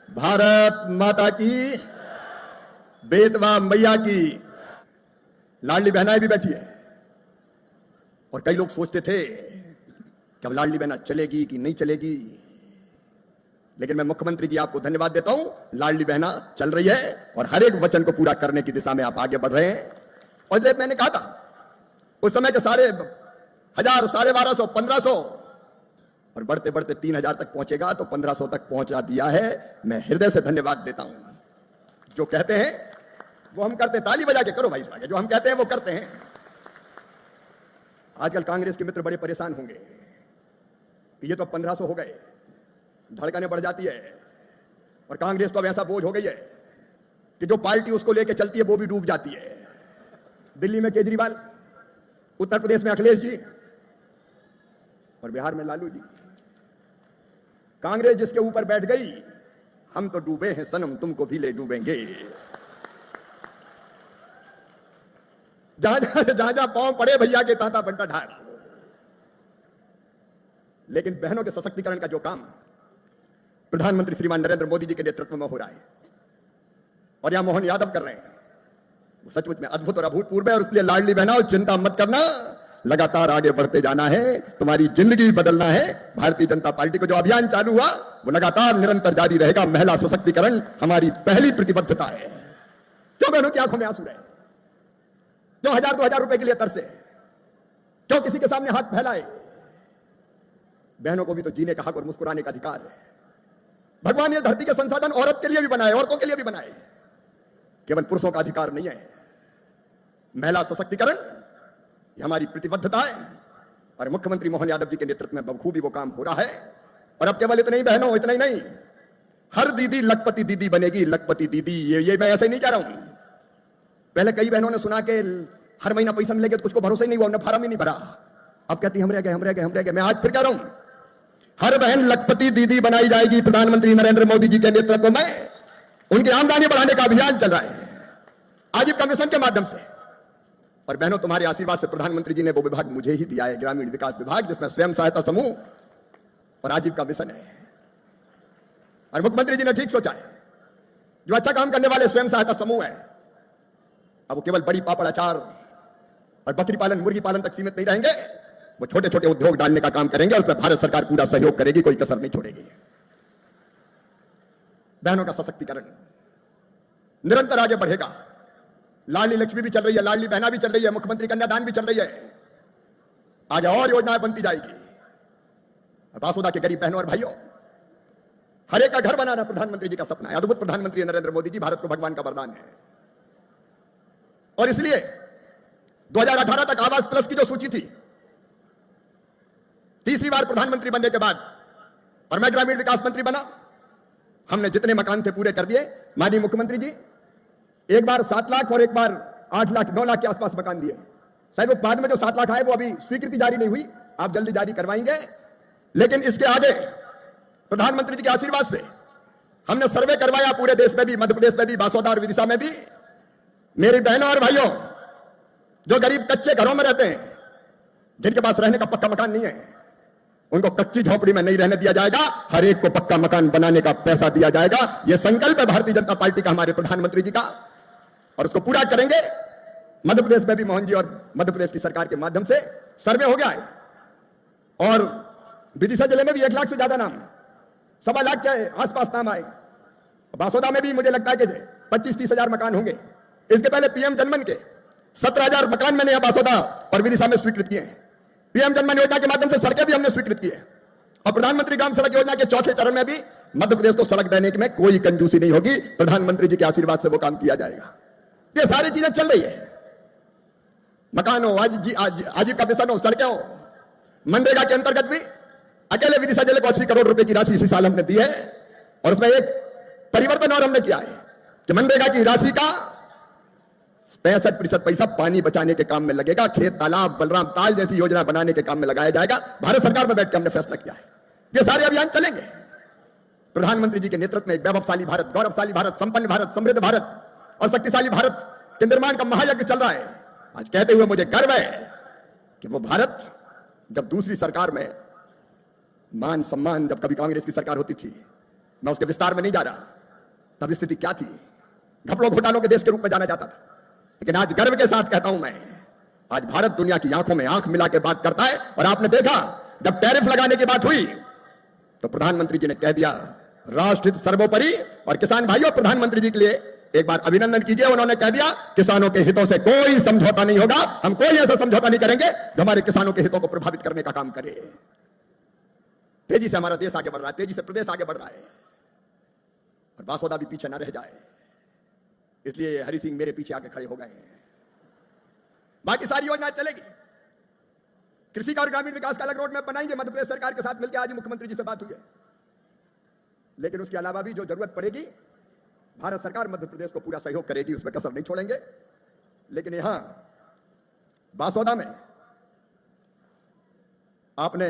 भारत माता की, बेतवा मैया की। लाडली बहनाएं भी बैठी है और कई लोग सोचते थे कि अब लाडली बहना चलेगी कि नहीं चलेगी, लेकिन मैं मुख्यमंत्री जी आपको धन्यवाद देता हूं, लाडली बहना चल रही है और हर एक वचन को पूरा करने की दिशा में आप आगे बढ़ रहे हैं। और जब मैंने कहा था उस समय के 1,500, 1,250, 1,500 और बढ़ते बढ़ते 3,000 तक पहुंचेगा, तो 1,500 तक पहुंचा दिया है। मैं हृदय से धन्यवाद देता हूं। जो कहते हैं वो हम करते हैं। ताली बजा के करो भाई, इस जो हम कहते हैं वो करते हैं। आजकल कांग्रेस के मित्र बड़े परेशान होंगे कि ये तो 1,500 हो गए, धड़कनें बढ़ जाती है और कांग्रेस तो अब ऐसा बोझ हो गई है कि जो पार्टी उसको लेके चलती है वो भी डूब जाती है। दिल्ली में केजरीवाल, उत्तर प्रदेश में अखिलेश जी और बिहार में लालू जी। कांग्रेस जिसके ऊपर बैठ गई, हम तो डूबे हैं सनम, तुमको भी ले डूबेंगे। जहां जहां पांव पड़े भैया के तांता बंटा ढार। लेकिन बहनों के सशक्तिकरण का जो काम प्रधानमंत्री श्रीमान नरेंद्र मोदी जी के नेतृत्व में हो रहा है और यहां मोहन यादव कर रहे हैं, वो सचमुच में अद्भुत और अभूतपूर्व है। और इसलिए लाडली बहनाओं, चिंता मत करना, लगातार आगे बढ़ते जाना है, तुम्हारी जिंदगी बदलना है। भारतीय जनता पार्टी को जो अभियान चालू हुआ वो लगातार निरंतर जारी रहेगा। महिला सशक्तिकरण हमारी पहली प्रतिबद्धता है। क्यों बहनों की आंखों में आंसू रहे? क्यों 1,000-2,000 रुपए के लिए तरसे? क्यों किसी के सामने हाथ फैलाए? बहनों को भी तो जीने का हक और मुस्कुराने का अधिकार है। भगवान ने धरती के संसाधन औरत के लिए भी बनाए, औरतों के लिए भी बनाए, केवल पुरुषों का अधिकार नहीं है। महिला सशक्तिकरण ये हमारी प्रतिबद्धता है और मुख्यमंत्री मोहन यादव जी के नेतृत्व में बखूबी वो काम हो रहा है। और अब केवल इतना ही बहनों, इतना ही नहीं, हर दीदी लखपति दीदी बनेगी। लखपति दीदी, ये मैं ऐसे नहीं कह रहा हूं। पहले कई बहनों ने सुना कि हर महीना पैसा मिलेगा, तो कुछ को भरोसा ही नहीं हुआ, उन्होंने फार्म ही नहीं भरा। अब कहती हम रह गए, हम रह गए, हम रह गए। मैं आज फिर कह रहा हूं, हर बहन लखपति दीदी बनाई जाएगी। प्रधानमंत्री नरेंद्र मोदी जी के नेतृत्व में उनकी आमदनी बढ़ाने का अभियान चल रहा है आजीविका मिशन के माध्यम से। और बहनों, तुम्हारे आशीर्वाद से प्रधानमंत्री जी ने वो विभाग मुझे ही दिया है, ग्रामीण विकास विभाग, जिसमें स्वयं सहायता समूह और आजीविका मिशन है। और मुख्यमंत्री जी ने ठीक सोचा है, जो अच्छा काम करने वाले स्वयं सहायता समूह है, अब वो केवल बड़ी पापड़ अचार और बकरी पालन, मुर्गी पालन तक सीमित नहीं रहेंगे। वो छोटे छोटे उद्योग डालने का काम करेंगे और उसमें भारत सरकार पूरा सहयोग करेगी, कोई कसर नहीं छोड़ेगी। बहनों का सशक्तिकरण निरंतर आगे बढ़ेगा। लाडली लक्ष्मी भी चल रही है, लाडली बहना भी चल रही है, मुख्यमंत्री कन्यादान भी चल रही है। आगे और योजनाएं बनती जाएगी। बासुदा के गरीब बहनों और भाइयों, हर एक का घर बनाना प्रधानमंत्री जी का सपना है। अद्भुत प्रधानमंत्री नरेंद्र मोदी जी, भारत को भगवान का वरदान है। और इसलिए 2018 तक आवास प्लस की जो सूची थी, तीसरी बार प्रधानमंत्री बनने के बाद और मैं ग्रामीण विकास मंत्री बना, हमने जितने मकान थे पूरे कर दिए। माननीय मुख्यमंत्री जी एक बार 7 लाख और एक बार 8 लाख, 9 लाख के आसपास मकान दिए। शायद वो बाद में जो 7 लाख आए वो अभी स्वीकृति जारी नहीं हुई, आप जल्दी जारी करवाएंगे। लेकिन इसके आगे प्रधानमंत्री जी के आशीर्वाद से हमने सर्वे करवाया पूरे देश में भी, मध्य प्रदेश में भी, बासोदा और विदिशा में भी। मेरी बहनों और भाइयों, जो गरीब कच्चे घरों में रहते हैं, जिनके पास रहने का पक्का मकान नहीं है, उनको कच्ची झोपड़ी में नहीं रहने दिया जाएगा। हर एक को पक्का मकान बनाने का पैसा दिया जाएगा। यह संकल्प है भारतीय जनता पार्टी का, हमारे प्रधानमंत्री जी का, और उसको पूरा करेंगे। मध्य प्रदेश में भी मोहन जी और मध्य प्रदेश की सरकार के माध्यम से सर्वे हो गया है और विदिशा जिले में भी 1 लाख से ज्यादा नाम, 1.25 लाख के आसपास नाम आए। बासोदा में भी मुझे लगता है कि 25-30 हजार मकान होंगे। इसके पहले पीएम जनमन के 17,000 मकान मैंने यहां बासोदा और विदिशा में स्वीकृत किए हैं। पीएम जनमन योजना के माध्यम से सड़कें भी हमने स्वीकृत की है और प्रधानमंत्री ग्राम सड़क योजना के 4थे चरण में भी मध्य प्रदेश को सड़क देने में कोई कंजूसी नहीं होगी। प्रधानमंत्री जी के आशीर्वाद से वो काम किया जाएगा। ये सारी चीजें चल रही है। मकान हो, आजीविका मिशन हो, सड़कें हो, मनरेगा के अंतर्गत भी अकेले विदिशा जिले को 80 करोड़ रुपए की राशि इसी साल हमने दी है। और उसमें एक परिवर्तन और हमने किया है कि मनरेगा की राशि का 65% पैसा पानी बचाने के काम में लगेगा। खेत तालाब, बलराम ताल जैसी योजना बनाने के काम में लगाया जाएगा। भारत सरकार में बैठ के हमने फैसला किया है। ये सारे अभियान चलेंगे प्रधानमंत्री जी के नेतृत्व में। एक वैभवशाली भारत, गौरवशाली भारत, संपन्न भारत, समृद्ध भारत और शक्तिशाली भारत के निर्माण का महायज्ञ चल रहा है। आज कहते हुए मुझे गर्व है कि वो भारत, जब दूसरी सरकार में मान सम्मान, जब कभी कांग्रेस की सरकार होती थी, मैं उसके विस्तार में नहीं जा रहा, तब स्थिति क्या थी? घपलों घोटालों के देश के रूप में जाना जाता था। लेकिन आज गर्व के साथ कहता हूं मैं, आज भारत दुनिया की आंखों में आंख मिला के बात करता है। और आपने देखा, जब टैरिफ लगाने की बात हुई तो प्रधानमंत्री जी ने कह दिया राष्ट्र हित सर्वोपरि। और किसान भाइयों, प्रधानमंत्री जी के लिए एक बार अभिनंदन कीजिए। उन्होंने कह दिया किसानों के हितों से कोई समझौता नहीं होगा, हम कोई ऐसा समझौता नहीं करेंगे जो हमारे किसानों के हितों को प्रभावित करने का काम करे। तेजी से हमारा देश आगे बढ़ रहा है, तेजी से प्रदेश आगे बढ़ रहा है, और बासोदा भी पीछे ना रह जाए, इसलिए हरि सिंह मेरे पीछे आके खड़े हो गए। बाकी सारी योजना चलेगी। कृषि का और ग्रामीण विकास का अलग रोड मैप बनाएंगे मध्य प्रदेश सरकार के साथ मिलकर। आज मुख्यमंत्री जी से बात हुई है। लेकिन उसके अलावा भी जो जरूरत पड़ेगी, भारत सरकार मध्य प्रदेश को पूरा सहयोग करेगी, उसमें कसर नहीं छोड़ेंगे। लेकिन यहां बासोदा में आपने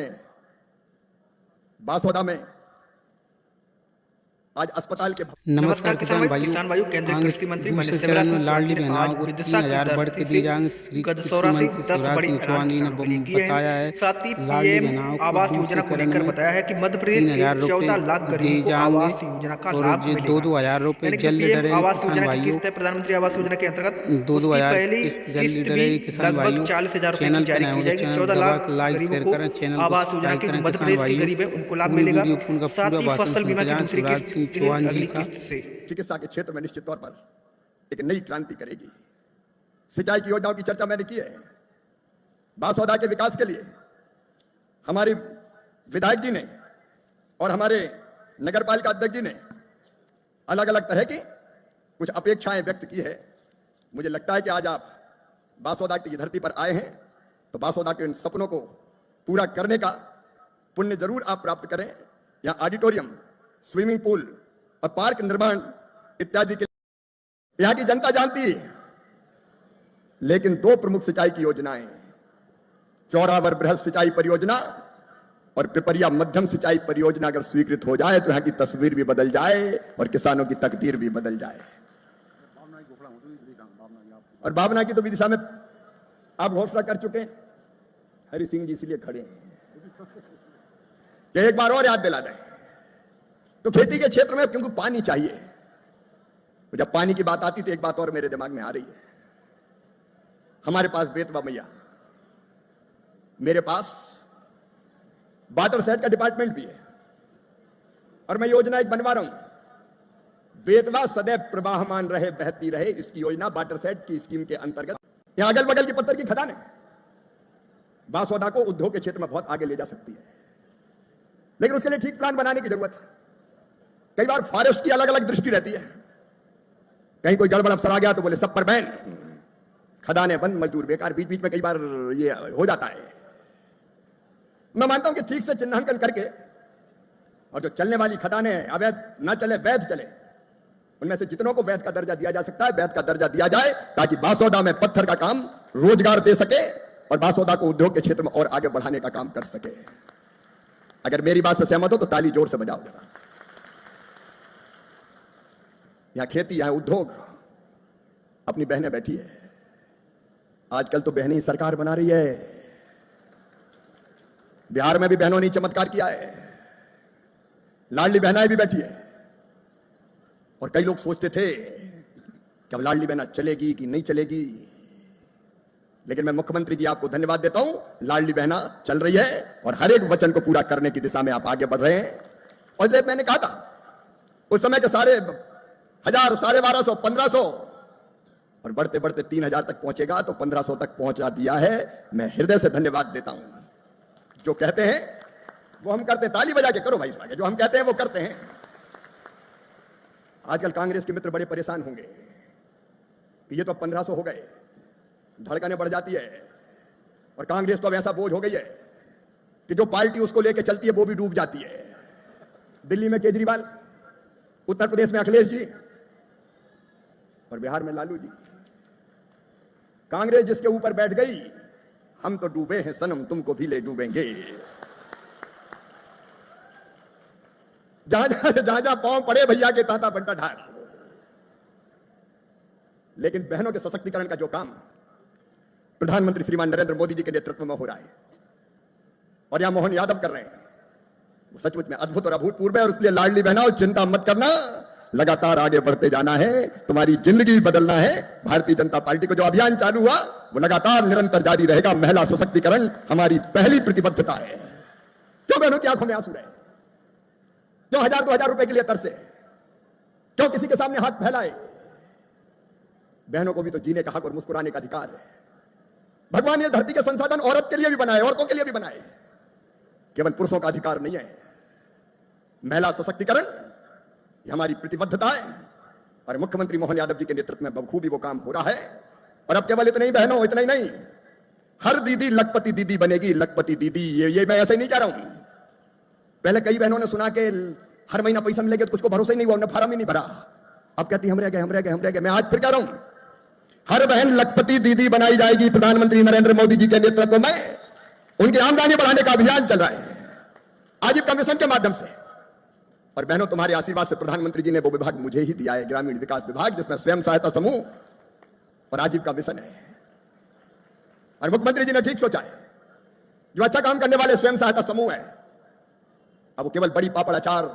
आज अस्पताल के नमस्कार किसान भाइयों, केंद्रीय कृषि मंत्री दूसरे चरण में लाडली बहनाओं को 3,000 बढ़ के दिए जाएंगे। श्री कृषि मंत्री शिवराज सिंह चौहान जी ने बताया है। लाडली बहनाओं को आवास योजना को लेकर बताया है कि मध्य प्रदेश के 14 लाख गरीबों को आवास योजना का लाभ मिलेगा। 2,000 रुपए जल्द डरे किसान भाइयों। प्रधानमंत्री आवास योजना के अंतर्गत 2,000 किस्त जल्द डरे किसान भाइयों। 40,000 चैनल पर नए हो तो चैनल दबा के लाइक शेयर करें, चैनल को सब्सक्राइब करें किसान भाइयों। उनको लाभ मिलेगा। उनका पूरा भाषण सुनते जाएं शिवराज सिंह चौहान जी का। चिकित्सा के क्षेत्र में निश्चित तौर पर एक नई क्रांति करेगी। सिंचाई की योजनाओं की चर्चा मैंने की है। बासोदा के विकास के लिए हमारी विधायक जी ने और हमारे नगर पालिका अध्यक्ष जी ने अलग अलग तरह की कुछ अपेक्षाएं व्यक्त की है। मुझे लगता है कि आज आप बासोदा की धरती पर आए हैं तो बासोदा के इन सपनों को पूरा करने का पुण्य जरूर आप प्राप्त करें। यहां ऑडिटोरियम, स्विमिंग पूल और पार्क निर्माण इत्यादि के यहां की जनता जानती है। लेकिन दो प्रमुख सिंचाई की योजनाएं, चौरावर बृहद सिंचाई परियोजना और पिपरिया मध्यम सिंचाई परियोजना अगर स्वीकृत हो जाए तो यहां की तस्वीर भी बदल जाए और किसानों की तकदीर भी बदल जाए। और भावना की तो विदिशा में आप घोषणा कर चुके हैं। हरि सिंह जी इसलिए खड़े हैं कि एक बार और याद दिला दें। तो खेती के क्षेत्र में क्योंकि पानी चाहिए, तो जब पानी की बात आती तो एक बात और मेरे दिमाग में आ रही है। हमारे पास बेतवा मैया, मेरे पास वाटर सेट का डिपार्टमेंट भी है और मैं योजना एक बनवा रहा हूं। बेतवा सदैव प्रवाहमान रहे, बहती रहे, इसकी योजना वाटर सेट की स्कीम के अंतर्गत। यहां अगल बगल की पत्थर की खदान है, बासोदा को उद्योग के क्षेत्र में बहुत आगे ले जा सकती है। लेकिन उसके लिए ठीक प्लान बनाने की जरूरत है। कई बार फॉरेस्ट की अलग अलग दृष्टि रहती है। कहीं कोई गड़बड़ अफसर आ गया तो बोले सब पर बैन, खदानें बंद, मजदूर बेकार। बीच बीच में कई बार ये हो जाता है। मैं मानता हूं कि ठीक से चिन्हांकन करके और जो चलने वाली खदानें अवैध ना चले, वैध चले, उनमें से जितनों को वैध का दर्जा दिया जा सकता है वैध का दर्जा दिया जाए, ताकि बासोदा में पत्थर का काम रोजगार दे सके और बासोदा को उद्योग के क्षेत्र में और आगे बढ़ाने का काम कर सके। अगर मेरी बात से सहमत हो तो ताली जोर से बजाओ जरा। यहां खेती, यहां उद्योग, अपनी बहनें बैठी है। आजकल तो बहनें ही सरकार बना रही है। बिहार में भी बहनों ने चमत्कार किया है, लाडली बहनाएं भी बैठी है। और कई लोग सोचते थे कि अब लाडली बहना चलेगी कि नहीं चलेगी, लेकिन मैं मुख्यमंत्री जी आपको धन्यवाद देता हूं। लाडली बहना चल रही है और हर एक वचन को पूरा करने की दिशा में आप आगे बढ़ रहे हैं। और जब मैंने कहा था उस समय के 1,500, 1,250, 1,500 और बढ़ते बढ़ते 3,000 तक पहुंचेगा, तो 1,500 तक पहुंचा दिया है। मैं हृदय से धन्यवाद देता हूं। जो कहते हैं वो हम करते हैं। ताली बजा के करो भाई, इस जो हम कहते हैं वो करते हैं। आजकल कांग्रेस के मित्र बड़े परेशान होंगे कि ये तो 1,500 हो गए, धड़कनें बढ़ जाती है। और कांग्रेस तो अब ऐसा बोझ हो गई है कि जो पार्टी उसको लेके चलती है वो भी डूब जाती है। दिल्ली में केजरीवाल, उत्तर प्रदेश में अखिलेश जी और बिहार में लालू जी। कांग्रेस जिसके ऊपर बैठ गई, हम तो डूबे हैं सनम, तुमको भी ले डूबेंगे। जहां जहां पांव पड़े भैया के ताता बंटा ढाक। लेकिन बहनों के सशक्तिकरण का जो काम प्रधानमंत्री श्रीमान नरेंद्र मोदी जी के नेतृत्व में हो रहा है और यहां मोहन यादव कर रहे हैं, वो सचमुच में अद्भुत और अभूतपूर्व है। और इसलिए लाडली बहनाओं, चिंता मत करना, लगातार आगे बढ़ते जाना है, तुम्हारी जिंदगी बदलना है। भारतीय जनता पार्टी को जो अभियान चालू हुआ वो लगातार निरंतर जारी रहेगा। महिला सशक्तिकरण हमारी पहली प्रतिबद्धता है। क्यों बहनों की आंखों में आंसू रहे? क्यों 1000-2000 रुपए के लिए तरसे? क्यों किसी के सामने हाथ फैलाए? बहनों को भी तो जीने का हक और मुस्कुराने का अधिकार है। भगवान ने धरती के संसाधन औरत के लिए भी बनाए, औरतों के लिए भी बनाए, केवल पुरुषों का अधिकार नहीं है। महिला सशक्तिकरण ये हमारी प्रतिबद्धता है और मुख्यमंत्री मोहन यादव जी के नेतृत्व में बखूबी वो काम हो रहा है। और अब केवल इतना ही बहनों, इतना ही नहीं, हर दीदी लखपति दीदी बनेगी। लखपति दीदी ये मैं ऐसे नहीं कह रहा हूं। पहले कई बहनों ने सुना कि हर महीना पैसा मिलेगा तो कुछ को भरोसा ही नहीं हुआ, उन्होंने फार्म ही नहीं भरा। अब कहती हम रह गए। मैं आज फिर कह रहा हूं, हर बहन लखपति दीदी बनाई जाएगी। प्रधानमंत्री नरेंद्र मोदी जी के नेतृत्व में उनकी आमदनी बढ़ाने का अभियान चल रहा है आजीविका मिशन के माध्यम से। और बहनों, तुम्हारे आशीर्वाद से प्रधानमंत्री जी ने वो विभाग मुझे ही दिया है, ग्रामीण विकास विभाग, जिसमें स्वयं सहायता समूह और आजीविका मिशन है। और मुख्यमंत्री जी ने ठीक सोचा है, जो अच्छा काम करने वाले स्वयं सहायता समूह है, अब वो केवल बड़ी पापड़ अचार